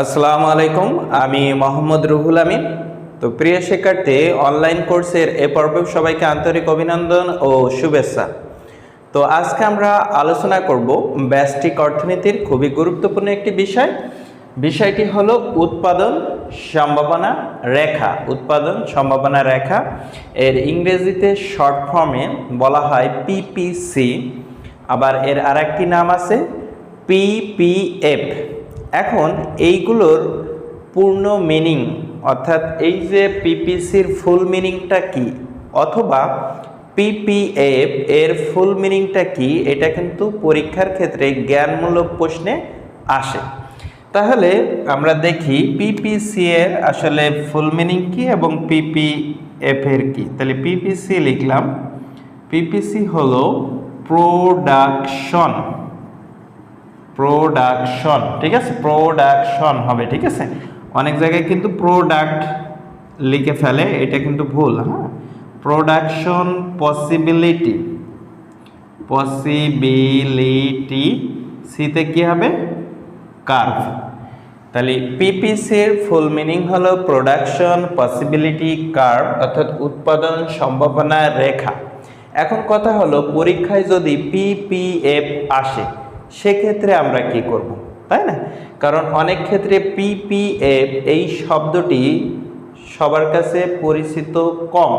আসসালামু আলাইকুম, আমি মোহাম্মদ রুহুল আমিন। তো প্রিয় শিক্ষার্থী, অনলাইন কোর্সের এ পর্বে সবাইকে আন্তরিক অভিনন্দন ও শুভেচ্ছা। তো আজকে আমরা আলোচনা করব ব্যষ্টিক অর্থনীতির খুবই গুরুত্বপূর্ণ একটি বিষয়টি হলো উৎপাদন সম্ভাবনা রেখা। উৎপাদন সম্ভাবনা রেখা এর ইংরেজিতে শর্ট ফর্মে বলা হয় পিপিসি, আবার এর আরেকটি নাম আছে পিপিএফ। এখন এইগুলোর পূর্ণ মিনিং অর্থাৎ এই যে পিপিসির ফুল মিনিংটা কি অথবা পিপিএফ এর ফুল মিনিংটা কি, এটা কিন্তু পরীক্ষার ক্ষেত্রে জ্ঞানমূলক প্রশ্নে আসে। তাহলে আমরা দেখি পিপিসি এর আসলে ফুল মিনিং কি এবং পিপিএফ এর কি। তাহলে পিপিসি লিখলাম, পিপিসি হলো প্রোডাকশন, ঠিক আছে, প্রোডাকশন হবে, ঠিক আছে। অনেক জায়গায় কিন্তু প্রোডাক্ট লিখে ফেলে, এটা কিন্তু ভুল। হ্যাঁ, প্রোডাকশন পসিবিলিটি, সিতে কি হবে, কার্ভ। তাহলে পিপিসির ফুল মিনিং হলো প্রোডাকশন পসিবিলিটি কার্ভ, অর্থাৎ উৎপাদন সম্ভাবনা রেখা। এখন কথা হলো, পরীক্ষায় যদি পিপিএফ আসে সেক্ষেত্রে আমরা কি করব, তাই না? কারণ অনেক ক্ষেত্রে পিপিএফ এই শব্দটি সবার কাছে পরিচিত কম,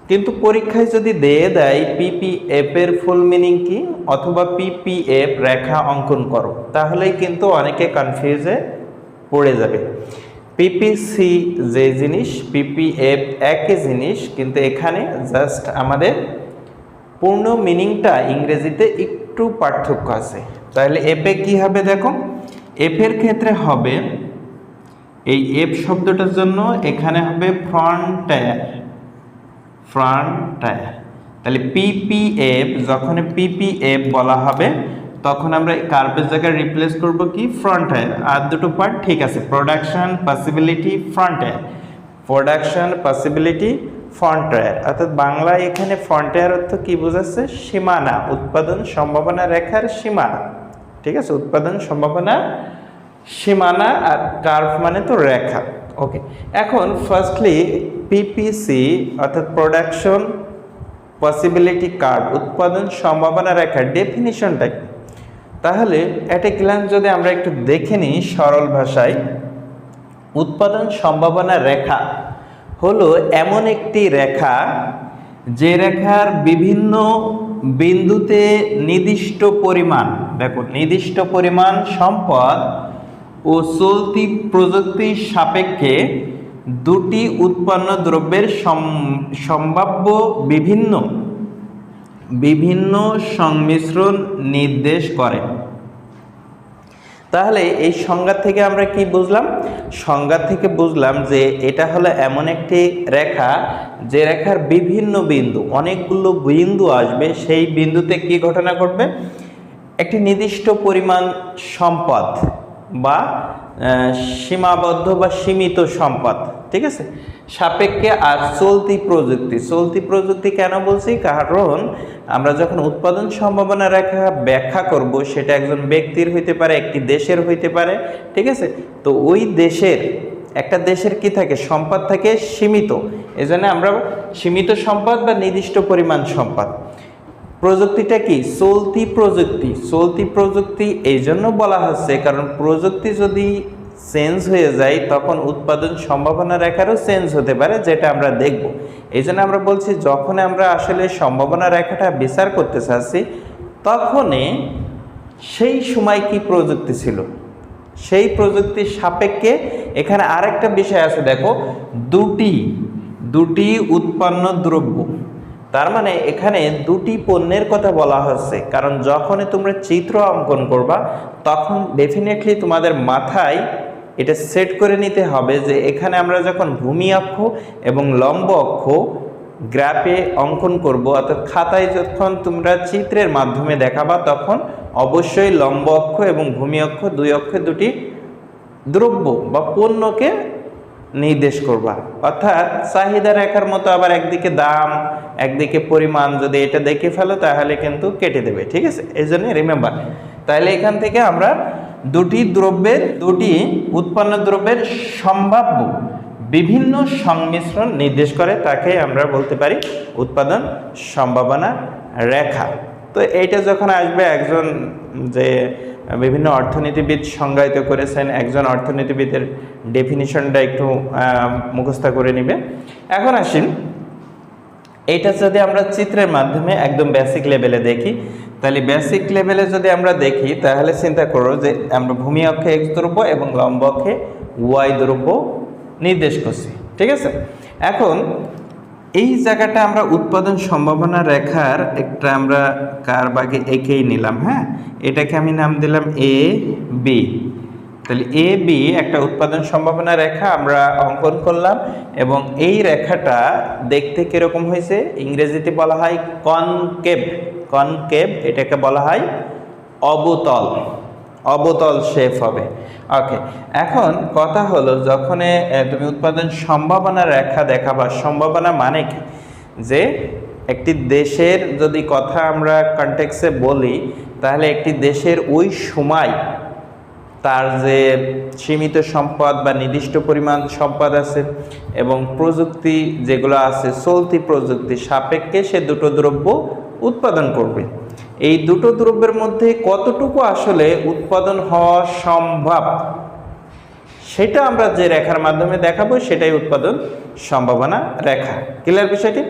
কিন্তু পরীক্ষায় যদি দিয়ে দেয় পিপিএফ এর ফুল মিনিং কি অথবা পিপিএফ রেখা অঙ্কন করো, তাহলেই কিন্তু অনেকে কনফিউজে পড়ে যাবে। পিপিসি যে জিনিস, পিপিএফ একই জিনিস, কিন্তু এখানে জাস্ট আমাদের পূর্ণ মিনিংটা ইংরেজিতে একটু পার্থক্য আছে। তাহলে এফে কি হবে দেখো, এফ এর ক্ষেত্রে হবে এই এফ শব্দটার জন্য এখানে হবে ফ্রন্ট টায়ার। তাহলে পিপিএফ, যখন পিপিএফ বলা হবে তখন আমরা কার্ভের জায়গায় রিপ্লেস করব কি, ফ্রন্ট টায়ার। আর দুটো পার্ট ঠিক আছে, production possibility front tyre, production possibility front tyre. অর্থাৎ বাংলায় এখানে ফ্রন্ট টায়ার অর্থ কি বোঝাচ্ছে, সীমানা, উৎপাদন সম্ভাবনা রেখার সীমানা, ঠিক আছে, উৎপাদন সম্ভাবনা সীমানা, আর কার্ভ মানে তো রেখা। ওকে, এখন ফার্স্টলি পিপিসি অর্থাৎ প্রোডাকশন পসিবিলিটি কার্ভ, উৎপাদন সম্ভাবনা রেখার ডেফিনিশনটা কি? তাহলে এট এ গ্ল্যান্স যদি আমরা একটু দেখে নিই সরল ভাষায়, উৎপাদন সম্ভাবনা রেখা হলো এমন একটি রেখা যে রেখার বিভিন্ন বিন্দুতে নির্দিষ্ট পরিমাণ, দেখো নির্দিষ্ট পরিমাণ সম্পদ ও চলতি প্রযুক্তির সাপেক্ষে দুটি উৎপন্ন দ্রব্যের সম্ভাব্য বিভিন্ন সংমিশ্রণ নির্দেশ করে। তাহলে এই সংজ্ঞা থেকে আমরা কি বুঝলাম? সংজ্ঞা থেকে বুঝলাম যে এটা হলো এমন একটি রেখা যে রেখার বিভিন্ন বিন্দু, অনেকগুলো বিন্দু আসবে, সেই বিন্দুতে কি ঘটনা ঘটবে, একটি নির্দিষ্ট পরিমাণ সম্পদ বা সীমাবদ্ধ বা সীমিত সম্পদ, ঠিক আছে, সাপেক্ষে। আর চলতি প্রযুক্তি কেন বলছি, কারণ আমরা যখন উৎপাদন সম্ভাবনা রেখা ব্যাখ্যা করব, সেটা একজন ব্যক্তির হইতে পারে, একটি দেশের হইতে পারে, ঠিক আছে। তো ওই দেশের, একটা দেশের কি থাকে, সম্পদ থাকে সীমিত, এজন্য আমরা সীমিত সম্পদ বা নির্দিষ্ট পরিমাণ সম্পদ। প্রযুক্তিটা কি, চলতি প্রযুক্তি এই জন্য বলা হচ্ছে কারণ প্রযুক্তি যদি চেঞ্জ হয়ে যায় তখন উৎপাদন সম্ভাবনা রেখারও চেঞ্জ হতে পারে, যেটা আমরা দেখব। এই জন্য আমরা বলছি যখন আমরা আসলে সম্ভাবনা রেখাটা বিচার করতে চাচ্ছি তখনই সেই সময় কি প্রযুক্তি ছিল, সেই প্রযুক্তির সাপেক্ষে এখানে আরেকটা বিষয় আছে, দেখো দুটি উৎপন্ন দ্রব্য, তার মানে এখানে দুটি পণ্যের কথা বলা হচ্ছে। কারণ যখনই তোমরা চিত্র অঙ্কন করবা তখন ডেফিনেটলি তোমাদের মাথায় এটা সেট করে নিতে হবে যে এখানে আমরা যখন ভূমি অক্ষ এবং লম্ব অক্ষ গ্রাফে অঙ্কন করব, অর্থাৎ খাতায় যখন তোমরা চিত্রের মাধ্যমে দেখাবা তখন অবশ্যই লম্ব অক্ষ এবং ভূমি অক্ষ, দুই অক্ষে দুটি দ্রব্য বা পণ্যকে নির্দেশ করবা। অর্থাৎ চাহিদা রেখার মতো, আবার একদিকে দাম একদিকে পরিমাণ যদি এটা দেখে ফেলো তাহলে কিন্তু কেটে দেবে, ঠিক আছে। এই জন্য রিমেম্বার, তাহলে এখান থেকে আমরা দুটি উৎপন্ন দ্রব্যের সম্ভাব্য বিভিন্ন সংমিশ্রণ নির্দেশ করে, তাকে আমরা বলতে পারি উৎপাদন সম্ভাবনা রেখা। তো এইটা যখন আসবে, একজন যে বিভিন্ন অর্থনীতিবিদ সংজ্ঞায়িত করেছেন, একজন অর্থনীতিবিদের ডেফিনিশনটা একটু মুখস্থ করে নিবে। এখন আসেন, এইটা যদি আমরা চিত্রের মাধ্যমে একদম বেসিক লেভেলে দেখি, তাহলে বেসিক লেভেলে যদি আমরা দেখি, তাহলে চিন্তা করো যে আমরা ভূমি অক্ষে এক্স দ্রব্য এবং লম্ব অক্ষে ওয়াই দ্রব্য নির্দেশ করছি, ঠিক আছে। এখন এই জায়গাটা আমরা উৎপাদন সম্ভাবনা রেখার একটা আমরা কার্ভাকে এঁকেই নিলাম। হ্যাঁ, এটাকে আমি নাম দিলাম এ বি। তাহলে এ বি একটা উৎপাদন সম্ভাবনা রেখা আমরা অঙ্কন করলাম, এবং এই রেখাটা দেখতে কিরকম হয়েছে, ইংরেজিতে বলা হয় কনকেভ। কনকেভ, এটাকে বলা হয় অবতল, অবতল শেপ হবে। ওকে, এখন কথা হলো, যখন তুমি উৎপাদন সম্ভাবনা রেখা দেখাবা, সম্ভাবনা মানে কি, যে একটি দেশের যদি কথা আমরা কনটেক্সে বলি, তাহলে একটি দেশের ওই সময় তার যে সীমিত সম্পদ বা নির্দিষ্ট পরিমাণ সম্পদ আছে এবং প্রযুক্তি যেগুলো আছে, চলতি প্রযুক্তি সাপেক্ষে সে দুটো দ্রব্য উৎপাদন করবে। এই দুটো দ্রব্যের মধ্যে কতটুকু আসলে উৎপাদন হওয়া সম্ভব, সেটা আমরা যে রেখার মাধ্যমে দেখাবো, সেটাই উৎপাদন সম্ভাবনা রেখা। ক্লিয়ার বিষয়টি?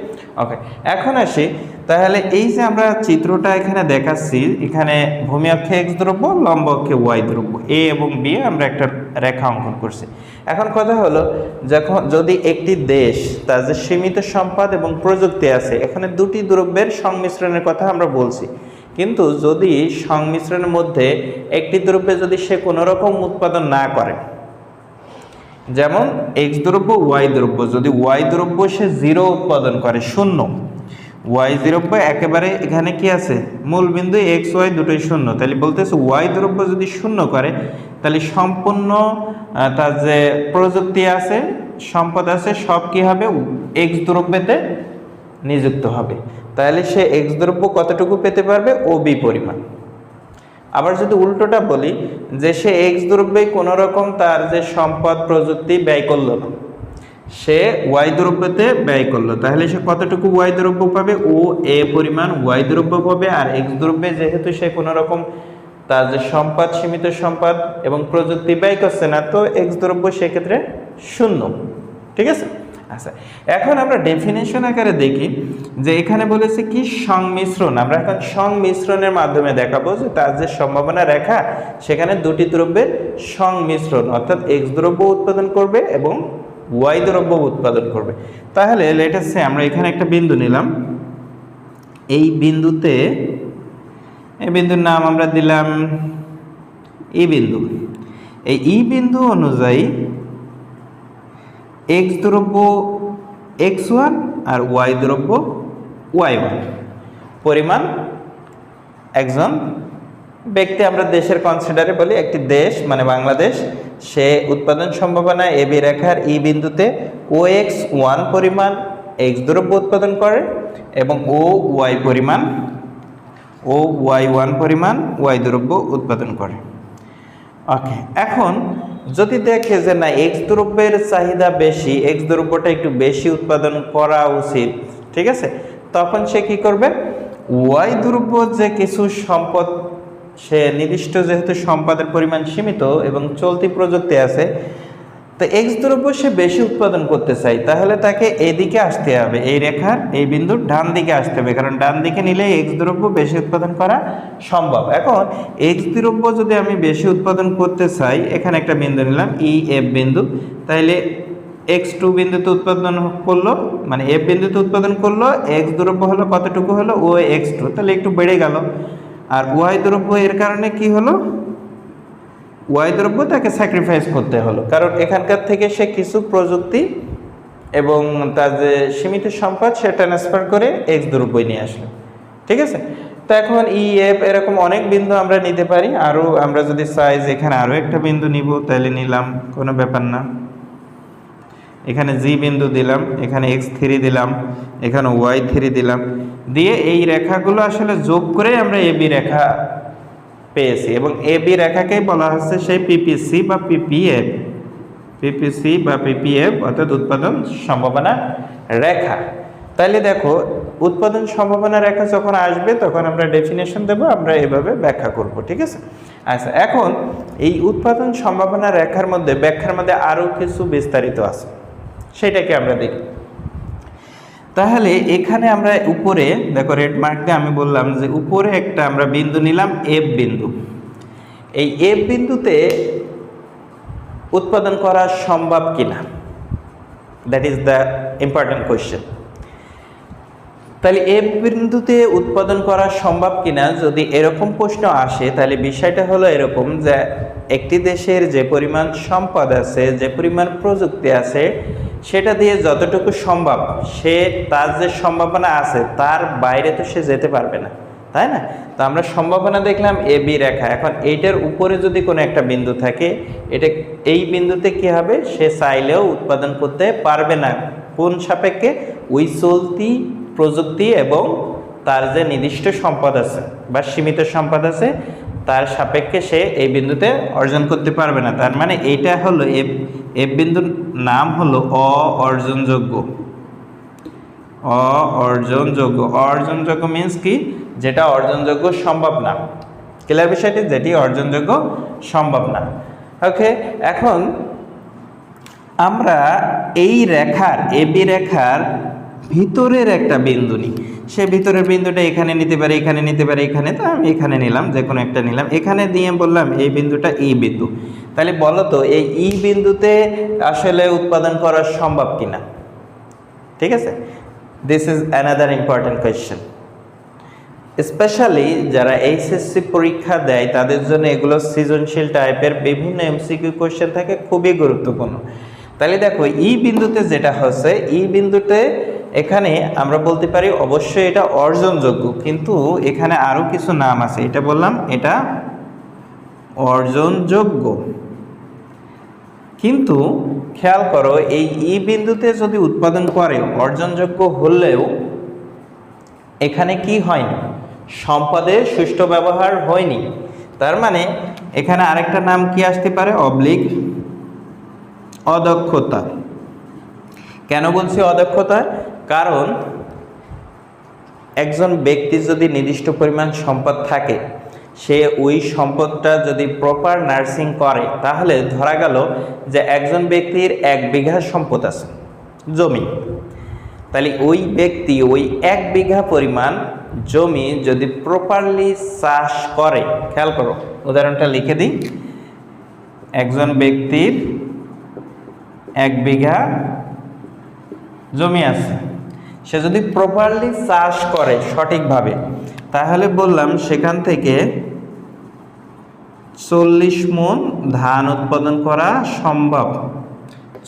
ওকে, এখন আসি, তাহলে এই যে আমরা চিত্রটা এখানে দেখাচ্ছি, এখানে ভূমি অক্ষে এক্স দ্রব্য, লম্ব অক্ষে ওয়াই দ্রব্য, এ এবং বি আমরা একটা রেখা অঙ্কন করছি। এখন কথা হলো, যদি একটি দেশ তার যে সীমিত সম্পদ এবং প্রযুক্তি আছে, এখানে দুটি দ্রব্যের সংমিশ্রণের কথা আমরা বলছি, কিন্তু যদি সংমিশ্রণের মধ্যে একটি দ্রব্যে যদি সে কোনো রকম উৎপাদন না করে, যেমন এক্স দ্রব্য ওয়াই দ্রব্য, যদি ওয়াই দ্রব্য সে জিরো উৎপাদন করে, শূন্য, ওয়াই দ্রব্য একেবারে এখানে কি আছে, মূল বিন্দু এক্স ওয়াই দুটোই শূন্য, তাহলে বলতেছে ওয়াই দ্রব্য যদি শূন্য করে, তাহলে সম্পূর্ণ তার যে প্রযুক্তি আছে, সম্পদ আছে, সব কি হবে, এক্স দ্রব্যেতে নিযুক্ত হবে। তাহলে সে এক্স দ্রব্য কতটুকু পেতে পারবে, ও বি পরিমাণ। আবার যদি উল্টোটা বলি, যে সে এক্স দ্রব্যে কোনো রকম তার যে সম্পদ প্রযুক্তি ব্যয় করলো না, সে ওয়াই দ্রব্যতে ব্যয় করলো, তাহলে সে কতটুকু ওয়াই দ্রব্য পাবে, ও এ পরিমাণ ওয়াই দ্রব্য পাবে। আর এক্স দ্রব্যে যেহেতু সে কোনো রকম তার যে সম্পদ, সীমিত সম্পদ এবং প্রযুক্তি ব্যয় করছে না, তো এক্স দ্রব্য সেক্ষেত্রে শূন্য। ঠিক আছে, আচ্ছা, এখন আমরা ডেফিনেশন আকারে দেখি যে এখানে বলেছে কি সংমিশ্রণ। আমরা এখন সংমিশ্রণের মাধ্যমে দেখাবো যে তার যে সম্ভাবনা রেখা, সেখানে দুটি দ্রব্যের সংমিশ্রণ, অর্থাৎ এক্স দ্রব্য উৎপাদন করবে এবং ওয়াই দ্রব্য উৎপাদন করবে। তাহলে লেটস সে আমরা এখানে একটা বিন্দু নিলাম, এই বিন্দুতে, এই বিন্দুর নাম আমরা দিলাম ই বিন্দু। এই ই বিন্দু অনুযায়ী এক্স দ্রব্য এক্স ওয়ান আর ওয়াই দ্রব্য ওয়াই ওয়ান পরিমাণ একজন ব্যক্তি, আমরা দেশের কনসিডারে বলি, একটি দেশ মানে বাংলাদেশ, সে উৎপাদন সম্ভাবনা এ বি রেখার ই বিন্দুতে ও এক্স ওয়ান পরিমাণ এক্স দ্রব্য উৎপাদন করে এবং ও ওয়াই পরিমাণ, ও ওয়াই ওয়ান পরিমাণ ওয়াই দ্রব্য উৎপাদন করে। ওকে, এখন যদি দেখে যে না এক্স দ্রব্যের চাহিদা বেশি, এক্স দ্রব্যটা একটু বেশি উৎপাদন করা উচিত, ঠিক আছে, তখন সে কি করবে, ওয়াই দ্রব্য যে কিছু সম্পদ, সে নির্দিষ্ট যেহেতু সম্পদের পরিমাণ সীমিত এবং চলতি প্রযুক্তি আছে, তো এক্স দ্রব্য সে বেশি উৎপাদন করতে চাই, তাহলে তাকে এদিকে আসতে হবে, এই রেখার এই বিন্দুর ডান দিকে আসতে হবে, কারণ ডান দিকে নিলে এক্স দ্রব্য বেশি উৎপাদন করা সম্ভব। এখন এক্স দ্রব্য যদি আমি বেশি উৎপাদন করতে চাই, এখানে একটা বিন্দু নিলাম ই এফ বিন্দু, তাইলে এক্স টু বিন্দুতে উৎপাদন করলো, মানে এফ বিন্দুতে উৎপাদন করলো, এক্স দ্রব্য হলো কতটুকু হলো, ও এক্স টু, তাহলে একটু বেড়ে গেল। আর ওয়াই দ্রব্য এর কারণে কি হলো, ওয়াই দ্রব্য তাকে স্যাক্রিফাইস করতে হলো, কারণ এখানকার থেকে সে কিছু প্রযুক্তি এবং তার যে সীমিত সম্পদ সে ট্রান্সফার করে এক্স দ্রব্যই নিয়ে আসলো। ঠিক আছে, তো এখন ই এফ এরকম অনেক বিন্দু আমরা নিতে পারি, আরও আমরা যদি চাই যে এখানে আরও একটা বিন্দু নিব, তাহলে নিলাম, কোনো ব্যাপার না। এখানে জি বিন্দু দিলাম, এখানে এক্স থ্রি দিলাম, এখানে ওয়াই থ্রি দিলাম, দিয়ে এই রেখাগুলো আসলে যোগ করে আমরা এ বি রেখা পেয়েছি, এবং এ বি রেখাকে বলা হচ্ছে সেই পিপিসি বা পিপিএফ, পিপিসি বা পিপিএফ অর্থাৎ উৎপাদন সম্ভাবনা রেখা। তাহলে দেখো উৎপাদন সম্ভাবনা রেখা যখন আসবে তখন আমরা ডেফিনেশন দেব, আমরা এভাবে ব্যাখ্যা করব, ঠিক আছে। আচ্ছা, এখন এই উৎপাদন সম্ভাবনা রেখার মধ্যে ব্যাখ্যার মধ্যে আরও কিছু বিস্তারিত আছে, সেটাকে আমরা দেখি। তাহলে এখানে আমরা উপরে দেখো রেড মার্ক দিয়ে আমি বললাম যে উপরে একটা আমরা বিন্দু নিলাম এফ বিন্দু। এই এফ বিন্দুতে উৎপাদন করা সম্ভব কিনা, that is the important question. তাহলে এফ বিন্দুতে উৎপাদন করা সম্ভব কিনা যদি এরকম প্রশ্ন আসে, তাহলে বিষয়টা হলো এরকম যে একটি দেশের যে পরিমাণ সম্পদ আছে, যে পরিমাণ প্রযুক্তি আছে, সেটা দিয়ে যতটুকু সম্ভব সে তার যে সম্ভাবনা আছে তার বাইরে তো সে যেতে পারবে না, তাই না? তো আমরা সম্ভাবনা দেখলাম এ বি রেখা। এখন এইটার উপরে যদি কোনো একটা বিন্দু থাকে, এটা এই বিন্দুতে কি হবে, সে চাইলেও উৎপাদন করতে পারবে না। কোন সাপেক্ষে? ওই চলতি প্রযুক্তি এবং তার যে নির্দিষ্ট সম্পদ আছে বা সীমিত সম্পদ আছে তার সাপেক্ষে সে এই বিন্দুতে অর্জন করতে পারবে না। তার মানে এইটা হলো এফ বিন্দুর নাম হলো অর্জনযোগ্য। অর্জনযোগ্য, অর্জনযোগ্য মিন্স কি, যেটা অর্জনযোগ্য সম্ভব না। ক্লিয়ার বিষয়টি? যেটি অর্জনযোগ্য সম্ভব না। ওকে, এখন আমরা এই রেখার এবি রেখার ভিতরের একটা বিন্দু নিই। সে ভিতরের বিন্দুটা এখানে নিতে পারে, এখানে নিতে পারে, এখানে, তো আমি এখানে নিলাম, যে কোনো একটা নিলাম। এখানে দিয়ে বললাম এই বিন্দুটা ই বিন্দু। তাহলে বলো তো এই ই বিন্দুতে আসলে উৎপাদন করা সম্ভব কিনা, ঠিক আছে? This is another important question. Specially যারা এইচএসসি পরীক্ষা দেয় তাদের জন্য এগুলো সৃজনশীল টাইপের বিভিন্ন এমসিকিউ কোয়েশ্চেন থাকে, খুবই গুরুত্বপূর্ণ। তাহলে দেখো ই বিন্দুতে যেটা হচ্ছে, ই বিন্দুতে এখানে আমরা বলতে পারি অবশ্যই এটা অর্জনযোগ্য, কিন্তু এখানে আরও কিছু নাম আছে। এটা বললাম এটা অর্জনযোগ্য, কিন্তু খেয়াল করো এই ই বিন্দুতে যদি উৎপাদন করে অর্জনযোগ্য হলেও এখানে কি হয়নি, সম্পদের সুষ্ঠু ব্যবহার হয়নি। তার মানে এখানে আরেকটা নাম কি আসতে পারে, অবলিক অদক্ষতা। কেন বলছি অদক্ষতা? কারণ একজন ব্যক্তির যদি নির্দিষ্ট পরিমাণ সম্পদ থাকে, সে ওই সম্পদটা যদি প্রপার নার্সিং করে, তাহলে ধরা গেল যে একজন ব্যক্তির 1 বিঘা সম্পদ আছে, জমি। তাহলে ওই ব্যক্তি ওই 1 বিঘা পরিমাণ জমি যদি প্রপারলি চাষ করে, খেয়াল করো উদাহরণটা লিখে দিই, একজন ব্যক্তির 1 বিঘা জমি আছে, সে যদি প্রপারলি চাষ করে সঠিকভাবে, তাহলে বললাম সেখান থেকে 40 মণ ধান উৎপাদন করা সম্ভব।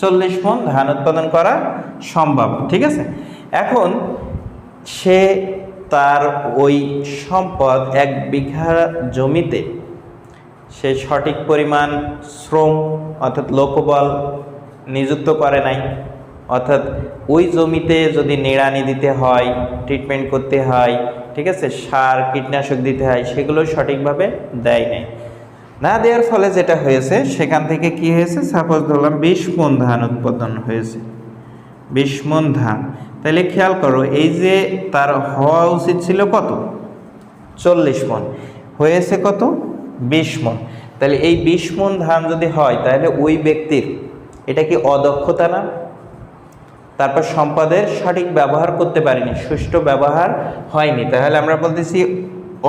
40 মণ ধান উৎপাদন করা সম্ভব, ঠিক আছে? এখন সে তার ওই সম্পদ 1 বিঘা জমিতে সে সঠিক পরিমাণ শ্রম অর্থাৎ লোকবল নিযুক্ত করে নাই, অর্থাৎ ওই জমিতে যদি নিড়ানি দিতে হয়, ট্রিটমেন্ট করতে হয়, ঠিক আছে, সার কীটনাশক দিতে হয়, সেগুলো সঠিকভাবে দেয় নাই। না দেওয়ার ফলে যেটা হয়েছে, সেখান থেকে কি হয়েছে, সাপোজ ধরলাম 20 মণ ধান উৎপাদন হয়েছে, 20 মণ ধান। তাহলে খেয়াল করো এই যে তার হওয়া উচিত ছিল কত, 40 মণ, হয়েছে কত, 20 মণ। তাহলে এই 20 মণ ধান যদি হয়, তাহলে ওই ব্যক্তির এটা কি অদক্ষতা না? তারপর সম্পদের সঠিক ব্যবহার করতে পারেনি, সুষ্ঠু ব্যবহার হয়নি, তাহলে আমরা বলতেছি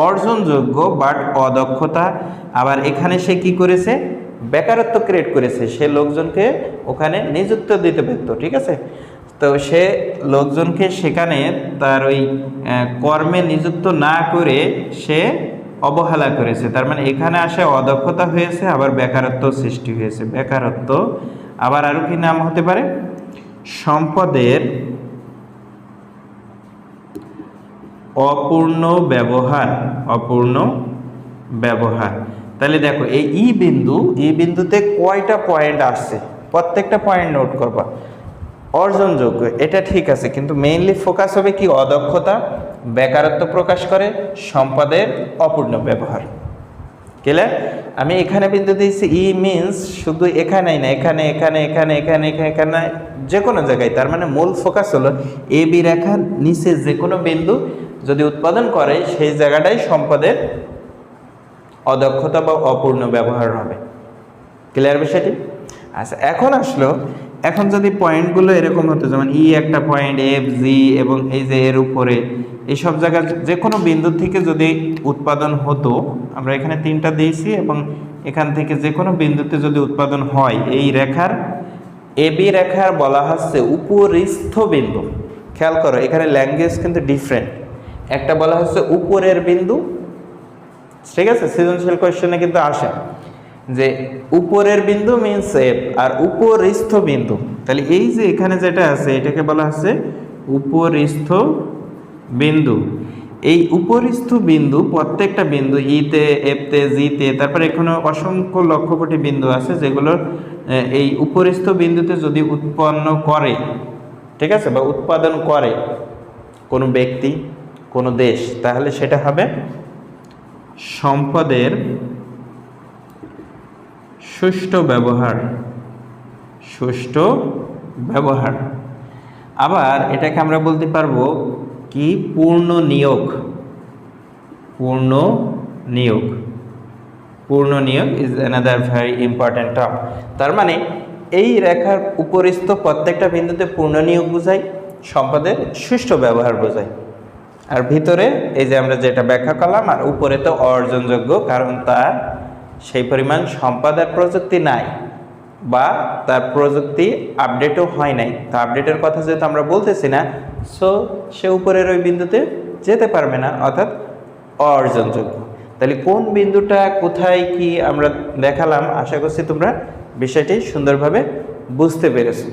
অর্জনযোগ্য বাট অদক্ষতা। আবার এখানে সে কি করেছে, বেকারত্ব ক্রিয়েট করেছে, সে লোকজনকে ওখানে নিযুক্ত দিতে পারত, ঠিক আছে? তো সে লোকজনকে সেখানে তার ওই কর্মে নিযুক্ত না করে সে অবহেলা করেছে। তার মানে এখানে আসে অদক্ষতা হয়েছে, আবার বেকারত্ব সৃষ্টি হয়েছে, বেকারত্ব। আবার আরও কি নাম হতে পারে, সম্পদের অপূর্ণ ব্যবহার, অপূর্ণ ব্যবহার। তাহলে দেখো এই ই বিন্দুতে কয়টা পয়েন্ট আসছে, প্রত্যেকটা পয়েন্ট নোট করবা। অর্জনযোগ্য এটা ঠিক আছে, কিন্তু মেইনলি ফোকাস হবে কি, অদক্ষতা, বেকারত্ব প্রকাশ করে, সম্পদের অপূর্ণ ব্যবহার। ক্লিয়ার? আমি এখানে বিন্দু দিয়েছি, ই মিন্স শুধু এখানেই না, এখানে এখানে এখানে এখানে এখানে যে কোনো জায়গায়। তার মানে মূল ফোকাস হলো এ বি রেখার নিচে যে কোনো বিন্দু যদি উৎপাদন করে সেই জায়গাটাই সম্পদের অদক্ষতা বা অপূর্ণ ব্যবহার হবে। ক্লিয়ার বিষয়টি? আচ্ছা, এখন আসলো, এখন যদি পয়েন্টগুলো এরকম হতো, যেমন ই একটা পয়েন্ট, এফ, জি এবং এই যে এর উপরে এইসব জায়গায় যে কোনো বিন্দু থেকে যদি উৎপাদন হতো, আমরা এখানে 3টা দিয়েছি, এবং এখান থেকে যে কোনো বিন্দুতে যদি উৎপাদন হয়, এই রেখার এ বি রেখার বলা হচ্ছে উপরিস্থ বিন্দু। খেয়াল করো, এখানে ল্যাঙ্গুয়েজ কিন্তু ডিফারেন্ট। একটা বলা হচ্ছে উপরের বিন্দু, ঠিক আছে, সৃজনশীল কোয়েশ্চেনে কিন্তু আসে যে উপরের বিন্দু মিন্স এফ, আর উপরিস্থ বিন্দু, তাহলে এই যে এখানে যেটা আছে এটাকে বলা হচ্ছে উপরিস্থ বিন্দু। এই উপরিস্থ বিন্দু, প্রত্যেকটা বিন্দু ইতে, এফতে, জিতে, তারপরে এখানে অসংখ্য লক্ষ কোটি বিন্দু আছে যেগুলো এই উপরিস্থ বিন্দুতে যদি উৎপন্ন করে, ঠিক আছে, বা উৎপাদন করে কোনো ব্যক্তি, কোনো দেশ, তাহলে সেটা হবে সম্পদের সুষ্ঠু ব্যবহার। সুষ্ঠু ব্যবহার। আবার এটাকে আমরা বলতে পারবো কি, পূর্ণ নিয়োগ। পূর্ণ নিয়োগ। পূর্ণ নিয়োগ is another very important term. তার মানে এই রেখার উপরিস্থ প্রত্যেকটা বিন্দুতে পূর্ণ নিয়োগ বোঝায়, সম্পদের সুষ্ঠু ব্যবহার বোঝায়। আর ভিতরে এই যে আমরা যেটা ব্যাখ্যা করলাম, আর উপরে তো অর্জনযোগ্য, কারণ তার সেই পরিমাণ সম্পদ আর প্রযুক্তি নাই, বা তার প্রযুক্তি আপডেটও হয় নাই। তো আপডেটের কথা যেহেতু আমরা বলতেছি না, সো সে উপরের ওই বিন্দুতে যেতে পারবে না, অর্থাৎ অর্জনযোগ্য। তাহলে কোন বিন্দুটা কোথায় কি আমরা দেখালাম, আশা করছি তোমরা বিষয়টি সুন্দরভাবে বুঝতে পেরেছো।